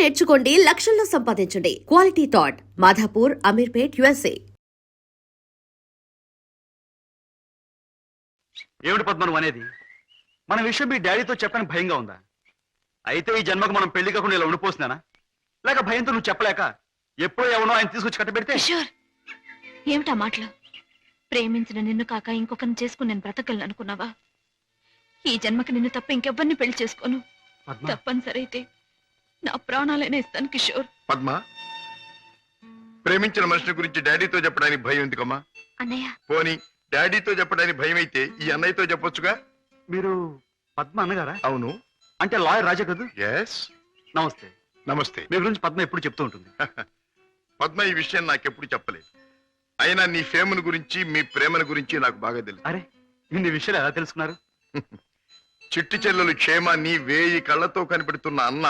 నేర్చుకోండి, లక్షల్లో సంపాదించండి. Quality Thought Madhapur, Ameerpet, USA. ఏమిటి పద్మను అనేది? మన విషయం మీ డాడీతో చెప్పని భయంగా ఉందా? అయితే ఈ జన్మకు మనం పెళ్లి కాకుండా ఇలా ఉండిపోతున్నానా? లేక భయంతో నువ్వు చెప్పలేక ఎప్పుడో ఎవనో ఆయన తీసుకొచ్చి కట్టబెడితే? కిషోర్, ఏమిటా మాటలు? ప్రేమించిన నిన్ను కాక ఇంకొకరిని చేసుకుని నేను బ్రతకలను అనుకున్నావా? ఈ జన్మకి నిన్ను తప్ప ఇంకెవ్వరిని పెళ్లి చేసుకోను. తప్పనిసరైతే నా ప్రాణాలైనా ఇస్తాను కిషోర్. పద్మ, ప్రేమించిన మనిషిని గురించి డాడీతో చెప్పడానికి భయం ఎందుకమ్మా? అన్నయ్య, పోనీ డాడీతో చెప్పడానికి భయం అయితే ఈ అన్నయ్యతో చెప్పొచ్చుగా. మీరు పద్మ అన్నగారా? అవును. అంటే లాయర్ రాజా కదా? ఎస్. నమస్తే. నమస్తే. మీ గురించి పద్మ ఎప్పుడు చెప్తూ ఉంటుంది. పద్మ ఈ విషయం నాకెప్పుడు చెప్పలేదు. అయినా నీ ఫేమను గురించి, మీ ప్రేమను గురించి నాకు బాగా తెలుసు. అరే, ఇన్ని విషయాలు ఎలా తెలుసుకున్నారు? చిట్టి చెల్లెలు క్షేమాన్ని వేయి కళ్ళతో కనిపెడుతున్న అన్న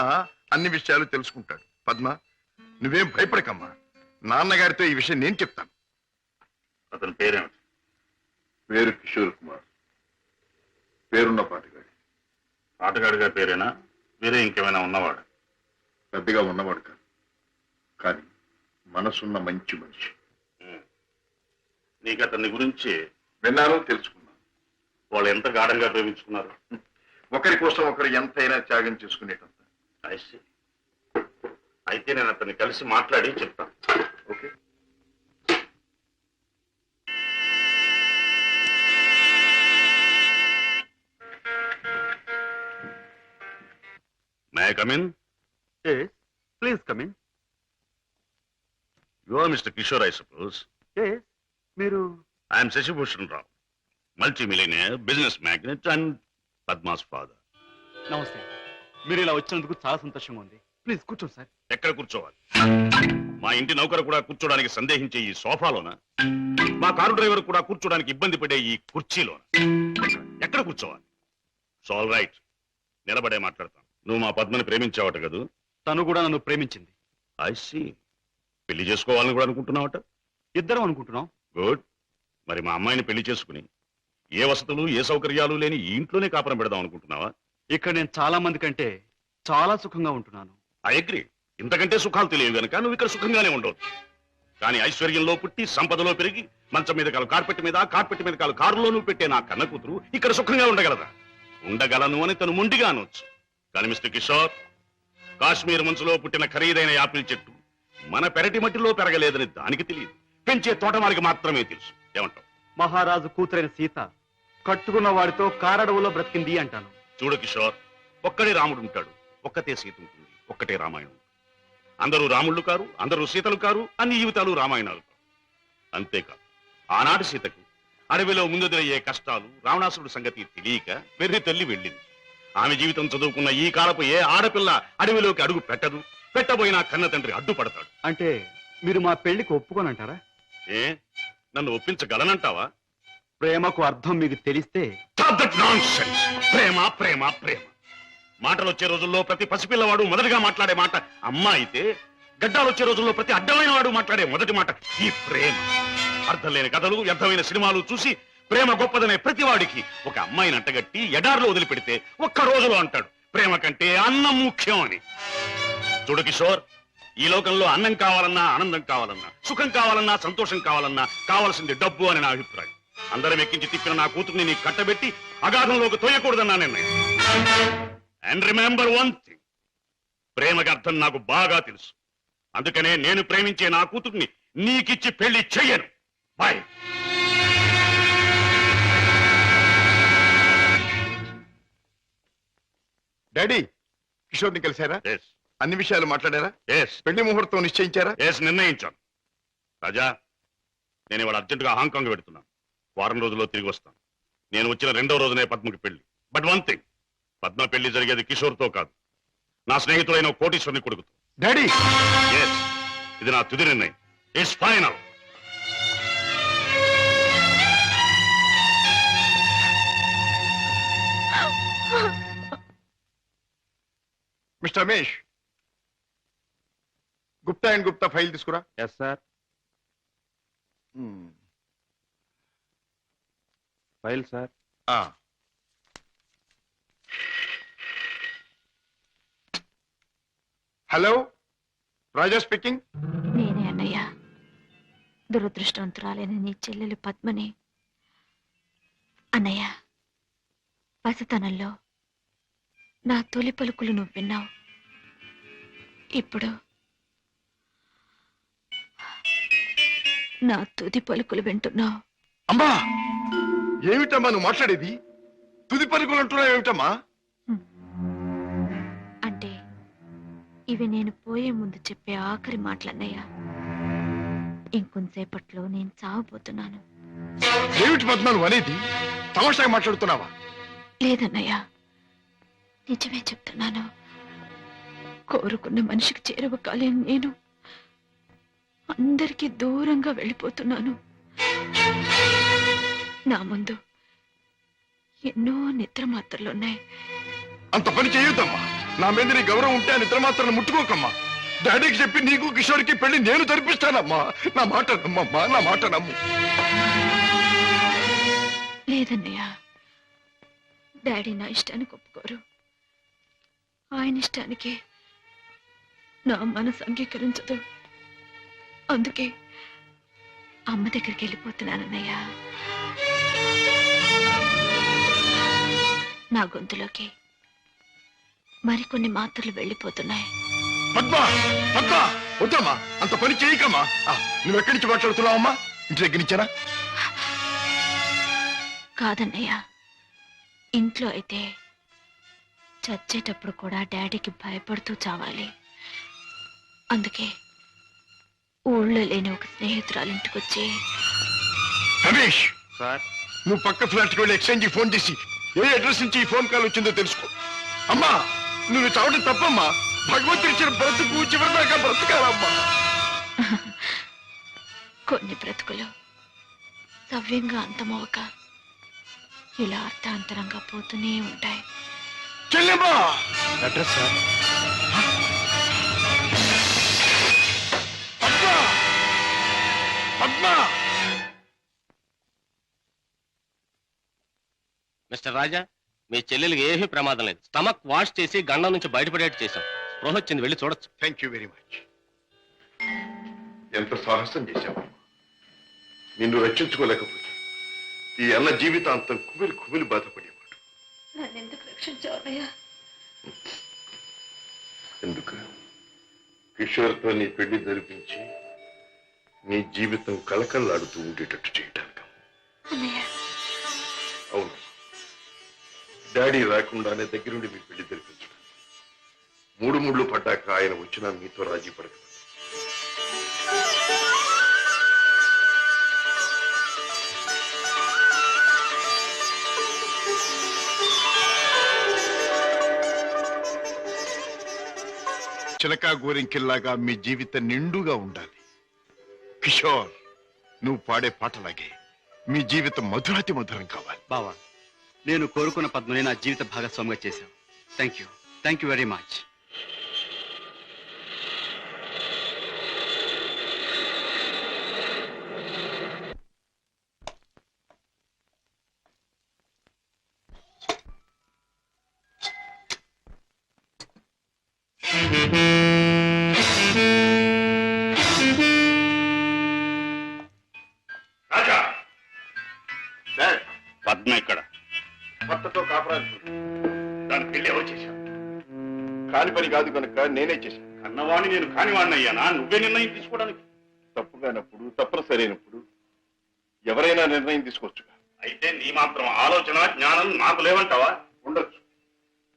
అన్ని విషయాలు తెలుసుకుంటాడు. పద్మ, నువ్వేం భయపడకమ్మా. నాన్నగారితో ఈ విషయం నేను చెప్తాను. అతని పేరేమిటి? పేరు కిషోర్ కుమార్. పేరున్న పాటగాడి. ఆటగాడిగా పేరేనా? వేరే ఇంకేమైనా ఉన్నవాడు? పెద్దగా ఉన్నవాడు కాదు, కానీ మనసున్న మంచి మనిషి. నీకు అతని గురించి విన్నాను, తెలుసుకున్నాను. వాళ్ళు ఎంత గాఢంగా ప్రేమించుకున్నారు? ఒకరి కోసం ఒకరు ఎంతైనా త్యాగం చేసుకునేటంత. అయితే నేను అతన్ని కలిసి మాట్లాడి చెప్తాను. Okay. May I come in? Yes, please come in. You are mister Kishore, I suppose. Yes, మీరు I am Shashibhushan Rao, multi millionaire, business magnate and Padma's father. నమస్తే. మీరు ఇలా వచ్చినందుకు చాలా సంతోషంగా ఉంది. ప్లీజ్ కూర్చోండి సార్. ఎక్కడ కూర్చోవాలి? మా ఇంటి నౌకరు కూడా కూర్చోడానికి సందేహించే ఈ సోఫాలోనా? మా కారు డ్రైవర్ కూడా కూర్చోడానికి ఇబ్బంది పడే ఈ కుర్చీలోనా? ఎక్కడ కూర్చోవాలి? ఆల్ రైట్, నిలబడే మాట్లాడతాను. నువ్వు మా పద్మని ప్రేమించావట కదూ? తను కూడా నన్ను ప్రేమించింది. I see. పెళ్లి చేసుకోవాలని కూడా అనుకుంటున్నావట? ఇద్దరం అనుకుంటున్నాం. గుడ్. మరి మా అమ్మాయిని పెళ్లి చేసుకుని ఏ వసతులు ఏ సౌకర్యాలు లేని ఈ ఇంట్లోనే కాపురం పెడదాం అనుకుంటున్నావా? ఇక్కడ నేను చాలా మంది కంటే చాలా సుఖంగా ఉంటున్నాను. I agree. ఇంతకంటే సుఖాలు తెలియవు గనక నువ్వు ఇక్కడ సుఖంగానే ఉండవచ్చు. కానీ ఐశ్వర్యంలో పుట్టి సంపదలో పెరిగి మంచం మీద కాలు కార్పెట్ మీద, కార్పెట్ మీద కాలు కారులోనూ పెట్టే నా కన్న కూతురు ఇక్కడ సుఖంగా ఉండగలదా? ఉండగలను అని తను మొండిగా అనొచ్చు. కానీ మిస్టర్ కిషోర్, కాశ్మీర్ మంచులో పుట్టిన ఖరీదైన యాపిల్ చెట్టు మన పెరటి మట్టిలో పెరగలేదని దానికి తెలియదు, పెంచే తోటమారికి మాత్రమే తెలుసు. ఏమంటావు? మహారాజు కూతురైన సీత కట్టుకున్న వాడితో కారడవులో బ్రతికింది అంటాను. చూడు కిషోర్, ఒక్కడే రాముడు ఉంటాడు, ఒక్కతే సీత ఉంటుంది, ఒక్కటే రామాయణం. అందరూ రాముళ్ళు కారు, అందరూ సీతలు కారు, అన్ని జీవితాలు రామాయణాలు కారు. అంతేకాదు, ఆనాటి సీతకు అడవిలో ముందుదయ్యే కష్టాలు, రావణాసురుడి సంగతి తెలియక వెర్రి తల్లి వెళ్ళింది. ఆమె జీవితం చదువుకున్న ఈ కాలపు ఏ ఆడపిల్ల అడవిలోకి అడుగు పెట్టదు. పెట్టబోయినా కన్న తండ్రి అడ్డుపడతాడు. అంటే మీరు మా పెళ్లికి ఒప్పుకోనంటారా? ఏ, నన్ను ఒప్పించగలనంటావా? ప్రేమకు అర్థం మీకు తెలిస్తే. ప్రేమ ప్రేమ ప్రేమ మాటలు వచ్చే రోజుల్లో ప్రతి పసిపిల్లవాడు మొదటిగా మాట్లాడే మాట అమ్మ అయితే, గడ్డాలు వచ్చే రోజుల్లో ప్రతి అడ్డమైన వాడు మాట్లాడే మొదటి మాట ఈ ప్రేమ. అర్థం లేని కథలు, వ్యర్థమైన సినిమాలు చూసి ప్రేమ గొప్పదనే ప్రతివాడికి ఒక అమ్మాయిని అంటగట్టి ఎడారిలో వదిలిపెడితే ఒక్క రోజులో అంటాడు ప్రేమ కంటే అన్నం ముఖ్యం అని. చూడు కిషోర్, ఈ లోకంలో అన్నం కావాలన్నా, ఆనందం కావాలన్నా, సుఖం కావాలన్నా, సంతోషం కావాలన్నా కావాల్సింది డబ్బు అని నా అభిప్రాయం. అందరం ఎక్కించి తిప్పిన నా కూతుర్ని నీకు కట్టబెట్టి అగాధంలోకి తోయకూడదన్నా నిర్ణయం. అండ్ రిమెంబర్ వన్ థింగ్, ప్రేమకి అర్థం నాకు బాగా తెలుసు. అందుకనే నేను ప్రేమించే నా కూతుర్ని నీకిచ్చి పెళ్లి చెయ్యను. బాయ్. డాడీ, కిషోర్ని కలిశారా? ఎస్. అన్ని విషయాలు మాట్లాడారా? ఎస్. పెళ్లి ముహూర్తం నిశ్చయించారా? ఎస్, నిర్ణయించాను. రాజా, నేను ఇవాళ అర్జెంటుగా హాంకాంగ్ పెడుతున్నాను. వారం రోజుల్లో తిరిగి వస్తాను. నేను వచ్చిన 2వ రోజునే పద్మకి పెళ్లి. బట్ వన్ థింగ్, పద్మ పెళ్లి జరిగేది కిషోర్తో కాదు, నా స్నేహితుడైన కోటీశ్వరుని కొడుకుతో. డాడీ, ఎస్, ఇది నా తుది నిర్ణయం. It's final. Mister Ramesh, Gupta and Gupta file తీసుకురా. Yes sir. File sir. Hello, Raja speaking. నేనే అన్నయ్య. దురదృష్టవంతురాలైన నీ చెల్లెలు పద్మని. అన్నయ్య, పసితనంలో నా తొలి పలుకులు నువ్వు విన్నావు. ఇప్పుడు నా తుది పలుకులు వింటున్నావు. అమ్మా, ఏమిటమ్మా నువ్వు మాట్లాడేది? తుది పలుకులు అంటున్నావు ఏమిటమ్మా? అంటే ఇవి నేను పోయే ముందు చెప్పే ఆఖరి మాటలన్నయ్య. ఇంకొంతసేపట్లో నేను చావబోతున్నాను. ఏమిటి పద్మ నువ్వు అనేది? తమాషాగా మాట్లాడుతున్నావా? లేదన్నయ్య, నిజమే చెప్తున్నాను. కోరుకున్న మనిషికి చేరువ కాలేని నేను అందరికీ దూరంగా వెళ్ళిపోతున్నాను. నా ముందు ఎన్నో నిద్ర మాత్రలున్నాయి. అంత పని చేయొద్దమ్మా. నా మీద నీ గౌరవం ఉంటే ఆ నిద్ర మాత్రం ముట్టుకోకమ్మా. డాడీకి చెప్పి నీకు కిషోర్కి పెళ్లి నేను జరిపిస్తానమ్మా. నా మాట నమ్మమ్మా, నా మాట నమ్ము. లేదన్నయ్య, డాడీ నా ఇష్టానికి ఒప్పుకోరు. ఆయన ఇష్టానికి నా మనసు అంగీకరించదు. అందుకే అమ్మ దగ్గరికి వెళ్ళిపోతున్నానన్నయ్య. నా గొంతులోకి మరికొన్ని మాత్రలు వెళ్ళిపోతున్నాయి. పద్మ, పద్మ, వద్దమ్మా, అంత పని చేయకమ్మా. నువ్వు ఎక్కడి నుంచి మాట్లాడుతున్నావమ్మా? ఇంటి దగ్గర నుంచేనా? కాదన్నయ్య, ఇంట్లో అయితే చచ్చేటప్పుడు కూడా డాడీకి భయపడుతూ చావాలి. అందుకే ఊళ్ళో లేని ఒక స్నేహితురాలు ఇంటికొచ్చి. రమేష్, సార్, నువ్వు పక్క ఫ్లాట్కి వెళ్ళి ఎక్స్చేంజ్ ఫోన్ చేసి ఏ అడ్రస్ నుంచి ఈ ఫోన్ కాల్ వచ్చిందో తెలుసుకో. అమ్మా, నువ్వు చావడం తప్పమ్మా. భగవంతుడు ఇచ్చిన బ్రతుకు చివరిదాకా బ్రతకాలమ్మా. కొన్ని బ్రతుకులు సవ్యంగా అంతమవక ఇలా అర్థాంతరంగా పోతూనే ఉంటాయి. చెల్లెమ్మా, address sir. Padma, Padma. Mister Raja, మీ చెల్లెలికి ఏమీ ప్రమాదం లేదు. స్టమక్ వాష్ చేసి గండం నుంచి బయటపడేట్టు చేశాం. స్పృహ వచ్చింది, వెళ్ళి చూడొచ్చు. Thank you very much. ఎంత సాహసం చేశావు. నిన్ను రక్షించుకోలేకపోతే ఈ అన్న జీవితాంతం కుమిలి కుమిలి బాధపడేవాడు. నన్నెందుకు రక్షించావయ్యా? ఎందుకు? కిషోర్తో నీ పెళ్లి జరిపించి నీ జీవితం కళకళలాడుతూ ఉండేటట్టు చేయటానికి. అన్నయ్య, అవును, డాడీ రాకుండానే దగ్గరుండి మీ పెళ్లి జరిపించడం. మూడు ముళ్ళు పడ్డాక ఆయన వచ్చినా మీతో రాజీ పడదు. చిలకా గోరింకిల్లాగా మీ జీవితం నిండుగా ఉండాలి. కిషోర్, నువ్వు పాడే పాటలాగే మీ జీవితం మధురాతి మధురం కావాలి. బావా, నేను కోరుకున్న పద్మని నా జీవిత భాగస్వామిగా చేశావు. Thank you very much. Raja, dad, Padma ఇక్కడ. భర్తతో కాపురాలు దాని పెళ్లి ఎవరు చేశావు? కాని పని కాదు కనుక నేనే చేశాను. కన్నవాణ్ణి నేను కానివాణ్ణి అయ్యానా? నువ్వే నిర్ణయం తీసుకోవడానికి. తప్పుగానప్పుడు, తప్పనిసరి అయినప్పుడు ఎవరైనా నిర్ణయం తీసుకోవచ్చుగా. అయితే నీ మాత్రం ఆలోచన జ్ఞానం నాకు లేవంటావా? ఉండొచ్చు,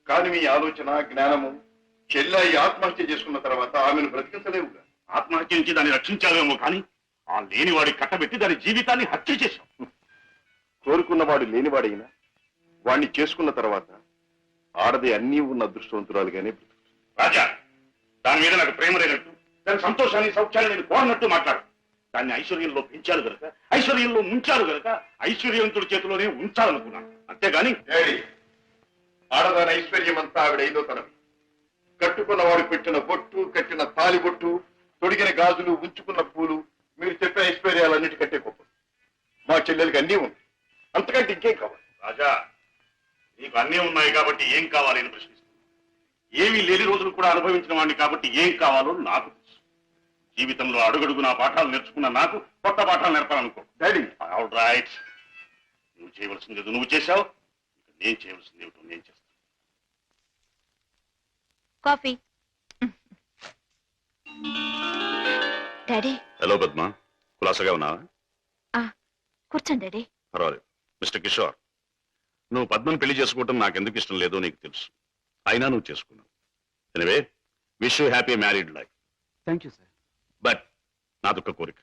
కానీ మీ ఆలోచన జ్ఞానము చెల్లాయి ఆత్మహత్య చేసుకున్న తర్వాత ఆమెను బ్రతికించలేవుగా. ఆత్మహత్య నుంచి దాన్ని రక్షించావేమో కానీ ఆ లేనివాడి కట్టబెట్టి దాని జీవితాన్ని హత్య చేశావు. కోరుకున్నవాడు లేనివాడైనా వాణ్ణి చేసుకున్న తర్వాత ఆడది అన్నీ ఉన్న అదృష్టవంతురాలుగానే బ్రతుకుతుంది. రాజా, దాని మీద నాకు ప్రేమ లేనట్టు, దాని సంతోషాన్ని సౌఖ్యాన్ని నేను కోరినట్టు మాట్లాడు. దాన్ని ఐశ్వర్యంలో పెంచాలి గనక, ఐశ్వర్యంలో ముంచాలి గనక ఐశ్వర్యవంతుడి చేతిలోనే ఉంచాలనుకున్నాను. అంతేగాని డాడీ, ఆడదాని ఐశ్వర్యం అంతా ఆవిడైదో తనవి. కట్టుకున్నవాడు పెట్టిన బొట్టు, కట్టిన తాలి బొట్టు, తొడిగిన గాజులు, ఉంచుకున్న పూలు, మీరు చెప్పే ఐశ్వర్యాలన్నిటికంటే గొప్ప. మా చెల్లెలకి అన్నీ ఉంది, అంతకంటే ఇంకేం కావాలి? రాజా, నీకు అన్నీ ఉన్నాయి కాబట్టి ఏం కావాలి అని ప్రశ్నిస్తున్నాను. ఏమీ లేని రోజులు కూడా అనుభవించిన వాడిని కాబట్టి ఏం కావాలో నాకు తెలుసు. జీవితంలో అడుగడుగు నా పాఠాలు నేర్చుకున్న నాకు కొత్త పాఠాలు నేర్పాలనుకో. డాడీ ఆల్ రైట్, నువ్వు చేయవలసింది ఏదో నువ్వు చేశావు, ఇక నేను చేయవలసింది ఏమిటో నేను చేస్తాను. కాఫీ. డాడీ హలో పద్మ, కులాసగా ఉన్నావా? కూర్చోండి డాడీ. పర్వాలేదు. మిస్టర్ కిషోర్, నువ్వు పద్మను పెళ్లి చేసుకోవటం నాకు ఎందుకు ఇష్టం లేదో నీకు తెలుసు. అయినా నువ్వు చేసుకున్నావు. Anyway, wish you happy married life. Thank you sir. But నాదొక్క కోరిక.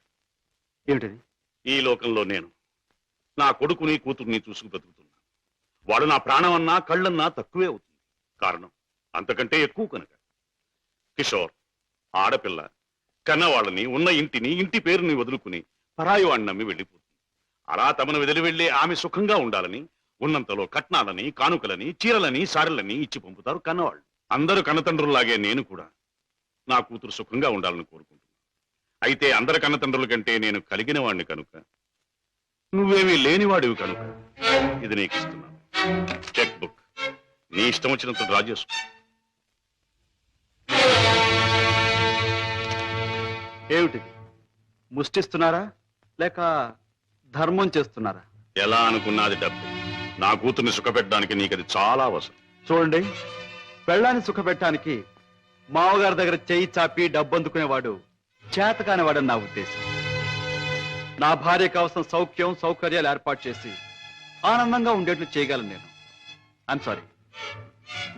ఏమిటది? ఈ లోకంలో నేను నా కొడుకుని కూతుర్ని చూసుకు బ్రతుకుతున్నా. వాడు నా ప్రాణం అన్నా కళ్ళన్నా తక్కువే అవుతుంది. కారణం అంతకంటే ఎక్కువ కనుక. కిషోర్, ఆడపిల్ల కన్నవాళ్ళని, ఉన్న ఇంటిని, ఇంటి పేరుని వదులుకుని పరాయి వాడిని నమ్మి వెళ్ళిపోతుంది. అలా తమను వదిలి వెళ్ళి ఆమె సుఖంగా ఉండాలని ఉన్నంతలో కట్నాలని, కానుకలని, చీరలని, సారెలని ఇచ్చి పంపుతారు కన్నవాళ్ళు. అందరూ కన్నతండ్రుల్లాగే నేను కూడా నా కూతురు సుఖంగా ఉండాలని కోరుకుంటున్నాను. అయితే అందరి కన్నతండ్రుల కంటే నేను కలిగిన వాడిని కనుక, నువ్వేమీ లేనివాడివి కనుక ఇది నీకు ఇస్తున్నాను. చెక్ బుక్ నీ ఇష్టం వచ్చినంత డ్రా చేసుకో. ఏమిటిది? ముష్టిస్తున్నారా లేక ధర్మం చేస్తున్నారా? ఎలా అనుకున్నది డబ్బు. నా కూతుర్ని సుఖపెట్టడానికి నీకు అది చాలా అవసరం. చూడండి, పెళ్ళాన్ని సుఖపెట్టడానికి మావగారి దగ్గర చెయ్యి చాపి డబ్బు అందుకునేవాడు చేతకానివాడని నా ఉద్దేశం. నా భార్య కోసం సౌఖ్యం సౌకర్యాలు ఏర్పాటు చేసి ఆనందంగా ఉండేట్లు చేయగలను నేను. I'm sorry,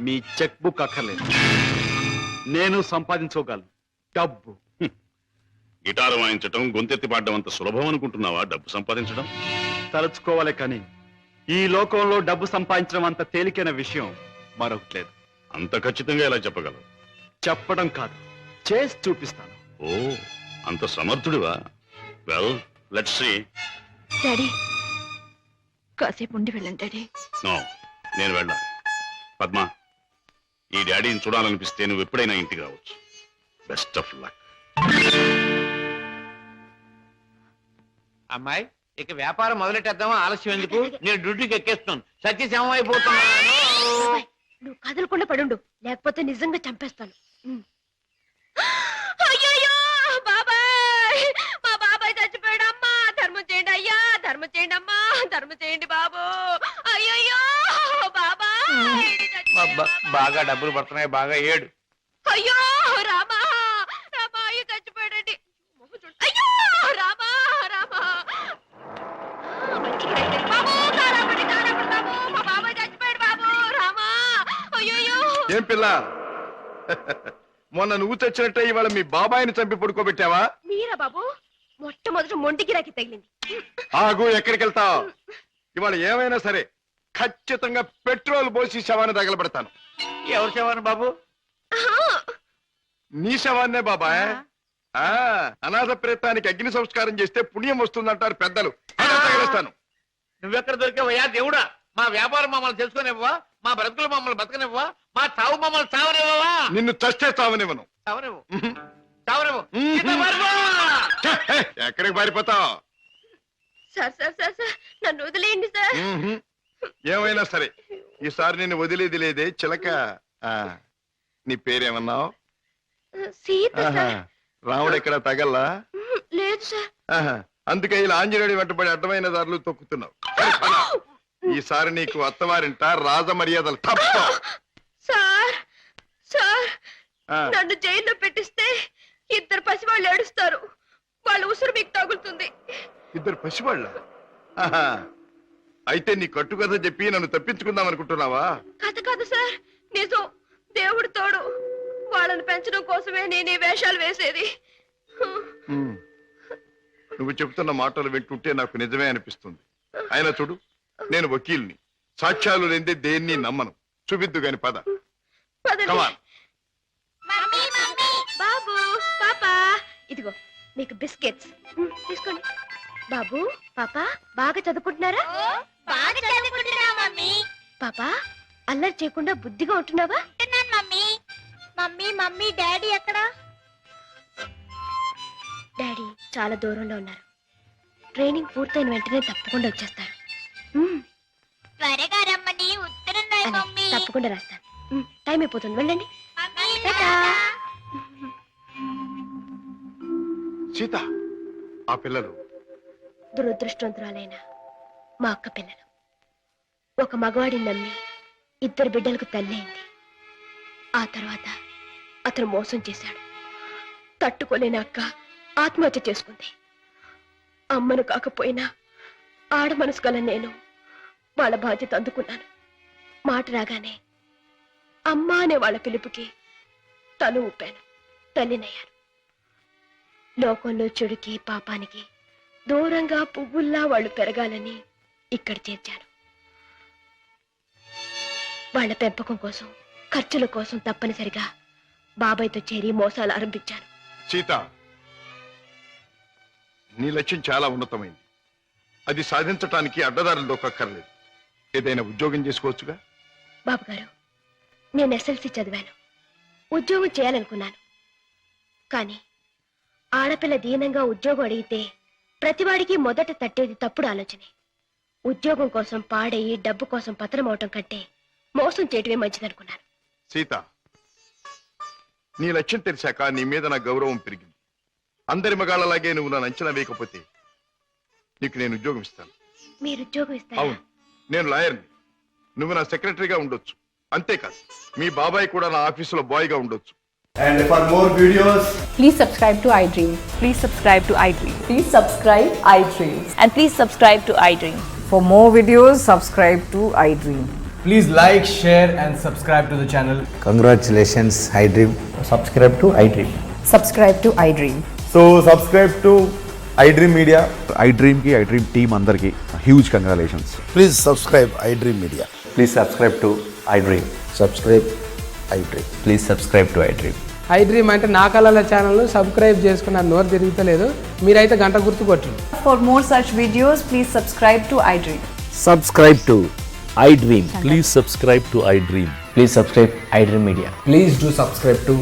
me cheque book అక్కర్లేదు. నేను సంపాదించుకోగలను డబ్బు. గిటారు వాయించటం, గొంతెత్తి పాడడం అంత సులభం అనుకుంటున్నావా డబ్బు సంపాదించడం? తలుచుకోవాలి కానీ ఈ లోకంలో డబ్బు సంపాదించడం అంత తేలికైన విషయం మరొకటి లేదు. అంత ఖచ్చితంగా ఎలా చెప్పగలవు? చెప్పడం కాదు, చేసి చూపిస్తాను. ఓ, అంత సమర్థుడివా? Well, let's see. డాడీ కాసేపు ఉండి వెళ్ళండి డాడీ. నో, నేను వెళ్ళాలి. పద్మ, ఈ డాడీని చూడాలనిపిస్తే నువ్వు ఎప్పుడైనా ఇంటికి రావచ్చు. Best of luck. అమ్మాయి, ఇక వ్యాపారం మొదలెట్టేద్దామా? ఆలస్యం ఎందుకు? నేను డ్యూటీకి ఎక్కేస్తున్నాను. సత్యశమం అయిపోతున్నాను. నువ్వు కదలకుండా పడుండు, లేకపోతే నిజంగా చంపేస్తాను. అయ్యయ్యో బాబాయ్, మా బాబాయ్ చచ్చిపోయాడు. అమ్మా ధర్మం చేయండి అయ్యా, ధర్మం చేయండి అమ్మా, ధర్మం చేయండి బాబు. అయ్యయ్యో బాబాయ్ బాగా డబ్బులు పడుతున్నాయి, బాగా ఏడు. అయ్యో రామా, రామా అయ్యో చచ్చిపోయాడండి. అయ్యో రామా, రామా బాబు, కారాపడి బాబు, మా బాబాయ్ చచ్చిపోయాడు బాబు. రామా అయ్యో. ఏం పిల్ల, మొన్న నువ్వు తెచ్చినట్టే ఇవాళ మీ బాబాయిని చంపి పడుకోబెట్టావా? మీరా బాబు? మొట్టమొదటి మొండికి రాకి తగిలింది. ఆగు, ఎక్కడికి వెళ్తావు? ఇవాళ ఏమైనా సరే ఖచ్చితంగా పెట్రోల్ పోసి శవాన్ని తగలబెడతాను. ఎవరు శవాన్ని బాబు? నీ శవాన్నే బాబాయ్. అనాథ ప్రేతానికి అగ్ని సంస్కారం చేస్తే పుణ్యం వస్తుందంటారు పెద్దలు. తగలేస్తాను. నువ్వెక్కడ దొరికావయ్యా దేవుడా? మా వ్యాపారం మమ్మల్ని తెలుసుకునివ్వవా? మా బ్రతుకులు మమ్మల్ని బతకనివ్వవా? మా చావు మమ్మల్ని చావనివ్వవా? నిన్ను చస్తే చావనివ్వను. చావనివ్వు, చావనివ్వు. ఎక్కడికి పారిపోతావు? సార్ సార్ సార్ సార్, నన్ను వదిలేయండి సార్. ఏమైనా సరే ఈసారి నిన్ను వదిలేది లేదే చిలక. నీ పేరేమన్నావు? సీత సార్. రాముడు ఎక్కడ తగల్లా? లేదు సార్. అందుకే ఇలా ఆంజనేయుడి వెంటబడి అడ్డమైన దారులు తొక్కుతున్నావు. ఈసారి నీకు అత్తవారింట రాజ మర్యాదలు తప్ప. సార్ సార్, నన్ను జైల్లో పెట్టిస్తే ఇద్దరు పసివాళ్ళు ఏడుస్తారు. వాళ్ళ ఉసురు మీకు తగులుతుంది. ఇద్దరు పసివాళ్ళ? అయితే నీ కట్టుకథ చెప్పి నన్ను తప్పించుకుందాం అనుకుంటున్నావా? కథ కాదు సార్, నిజం. దేవుడు తోడు. వాళ్ళని పెంచడం కోసమే నేను ఈ వేషాలు వేసేది. నువ్వు చెబుతున్న మాటలు వింటుంటే నాకు నిజమే అనిపిస్తుంది. అయినా చూడు, నేను వకీల్ని, సాక్ష్యాలు లేదే దేన్ని నమ్మను. చూపిద్దు గాని పద. పదండి. Come on. బాబు, పాపా, ఇదిగో మీకు బిస్కెట్స్. తీసుకోండి. బాబు, పాపా, బాగా చదువుకుంటున్నారా? బాగా చదువుకుంటున్నా మమ్మీ. పాపా, అల్లరి చేయకుండా బుద్ధిగా ఉంటున్నావా? మమ్మీ మమ్మీ మమ్మీ డాడీ ఎక్కడా? డాడీ చాలా దూరంలో ఉన్నారు. ట్రైనింగ్ పూర్తయిన వెంటనే తప్పకుండా వచ్చేస్తారు. త్వరగా రమ్మని ఉత్తరం రాయి అలాగే, మమ్మీ. తప్పకుండా రాస్తాను. టైం అయిపోతుంది, వెళ్ళండి. సీత, ఆ పిల్లలు దురదృష్టవంతురాలైన మా అక్క పిల్లలు. ఒక మగవాడిని నమ్మి 2 బిడ్డలకు తల్లి అయింది. ఆ తర్వాత అతను మోసం చేశాడు. తట్టుకోలేని అక్క ఆత్మహత్య చేసుకుంది. అమ్మను కాకపోయినా ఆడ మనసు గల నేను వాళ్ళ బాధ్యత అందుకున్నాను. మాట రాగానే అమ్మ అనే వాళ్ళ పిలుపుకి తను ఊపాను, తల్లినయ్యాను. లోకంలో చెడుకి పాపానికి దూరంగా పువ్వుల్లా వాళ్ళు పెరగాలని ఇక్కడ చేర్చాను. వాళ్ళ పెంపకం కోసం, ఖర్చుల కోసం తప్పనిసరిగా బాబాయ్తో చేరి మోసాలు ఆరంభించాను. సీత, నీ లక్ష్యం చాలా ఉన్నతమైంది. అది సాధించటానికి అడ్డదారులు దొక్కక్కర్లేదు. ఏదైనా ఉద్యోగం చేసుకోవచ్చుగా. బాబు గారు, నేను ఎస్ఎల్సి చదివాను, ఉద్యోగం చేయాలనుకున్నాను. కానీ ఆడపిల్ల దీనంగా ఉద్యోగం అడిగితే ప్రతివాడికి మొదట తట్టేది తప్పుడు ఆలోచనే. ఉద్యోగం కోసం పాడయి డబ్బు కోసం పతనం అవటం కంటే మోసం చేయటమే మంచిదనుకున్నాను. సీత, నీ లక్ష్యం తెలిసాక నీ మీద నా గౌరవం పెరిగింది. అందరి మగాళ్ళలాగే నువ్వు నన్ను అంచనా వేయకపోతే నీకు నేను ఉద్యోగం ఇస్తాను. మీరు ఉద్యోగం ఇస్తారా? అవును, నేను లాయర్ని. నువ్వు నా సెక్రటరీగా ఉండొచ్చు. అంతేకాదు, మీ బాబాయ్ కూడా నా ఆఫీసులో బాయ్గా ఉండొచ్చు. And for more videos, please subscribe to iDream. Please subscribe to iDream. Please subscribe iDream. And please subscribe to iDream. For more videos, subscribe to iDream. please like, share and subscribe to the channel. Congratulations, iDream. Subscribe to iDream. Subscribe to iDream. So subscribe to iDream Media. iDream team అందరికి huge congratulations. Please subscribe iDream Media. Please subscribe to iDream. Subscribe iDream. Please subscribe to iDream. iDream అంటే నా కళల channel subscribe చేసుకున్న నోరు తిరుగుతలేదు. మీరైతే గంట గుర్తు కొట్టండి. For more such videos, please subscribe to iDream. Subscribe to iDream. Please subscribe to iDream. Please subscribe iDream Media. Please do subscribe to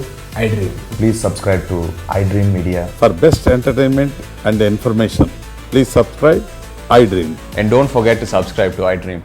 iDream. Please subscribe to iDream Media. For best entertainment and information, please subscribe iDream. And don't forget to subscribe to iDream.